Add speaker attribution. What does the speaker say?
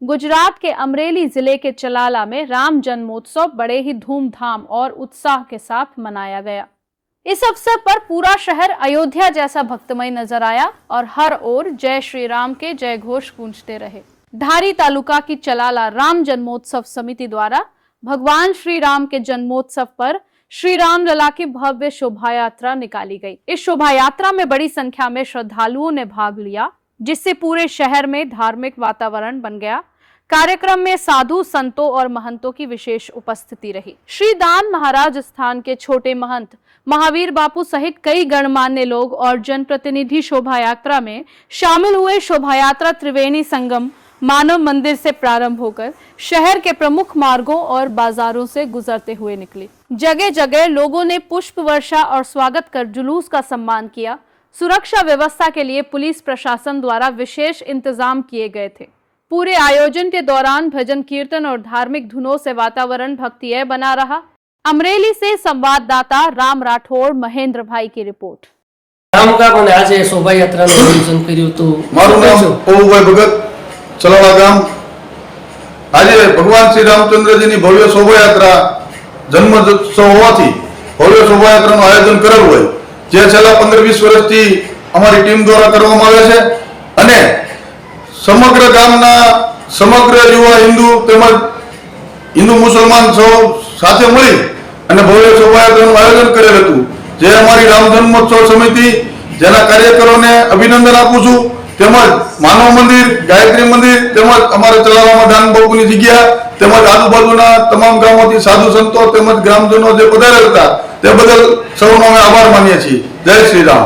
Speaker 1: गुजरात के अमरेली जिले के चलाला में राम जन्मोत्सव बड़े ही धूमधाम और उत्साह के साथ मनाया गया। इस अवसर पर पूरा शहर अयोध्या जैसा भक्तमय नजर आया और हर ओर जय श्री राम के जय घोष गूंजते रहे। धारी तालुका की चलाला राम जन्मोत्सव समिति द्वारा भगवान श्री राम के जन्मोत्सव पर श्री राम लला की भव्य शोभा यात्रा निकाली गई। इस शोभा यात्रा में बड़ी संख्या में श्रद्धालुओं ने भाग लिया, जिससे पूरे शहर में धार्मिक वातावरण बन गया। कार्यक्रम में साधु संतों और महंतों की विशेष उपस्थिति रही। श्री दान महाराज स्थान के छोटे महंत महावीर बापू सहित कई गणमान्य लोग और जनप्रतिनिधि शोभा यात्रा में शामिल हुए। शोभा यात्रा त्रिवेणी संगम मानव मंदिर से प्रारंभ होकर शहर के प्रमुख मार्गों और बाजारों से गुजरते हुए निकली। जगह जगह लोगों ने पुष्प वर्षा और स्वागत कर जुलूस का सम्मान किया। सुरक्षा व्यवस्था के लिए पुलिस प्रशासन द्वारा विशेष इंतजाम किए गए थे। पूरे आयोजन के दौरान भजन कीर्तन और धार्मिक धुनों से वातावरण भक्तिमय बना रहा। अमरेली से संवाददाता राम राठौड़ महेंद्र भाई की रिपोर्ट।
Speaker 2: राम का पण आज शोभा यात्राનું આયોજન કર્યું હતું।
Speaker 3: મારું નામ પવુભાઈ ભગત, ચલાળા ગામ। આજે ભગવાન શ્રી રામચંદ્રજીની ભવ્ય શોભાયાત્રા જન્મોત્સવ હોવાથી ભવ્ય શોભાયાત્રાનું આયોજન કરેલું હોય, જે છેલ્લા 15-20 વર્ષથી અમારી ટીમ દ્વારા કરવામાં આવે છે અને સમગ્ર ગામના સમગ્ર યુવા હિન્દુ તેમજ હિન્દુ મુસલમાન સૌ સાથે મળી અને ભવ્ય શોભાયાત્રાનું આયોજન કરેલ હતું, જે અમારી રામ જન્મોત્સવ સમિતિ જેના કાર્યકરોને અભિનંદન આપું છું। તેમજ માનવ મંદિર, ગાયત્રી મંદિર તેમજ અમારા ચલાલામાં દાન બાપુની જગ્યા તેમજ આજુબાજુના તમામ ગામોથી સાધુ સંતો તેમજ ગ્રામજનો જે પધારેલ હતા તે બદલ સૌનો અમે આભાર માનીએ છીએ। જય શ્રી રામ।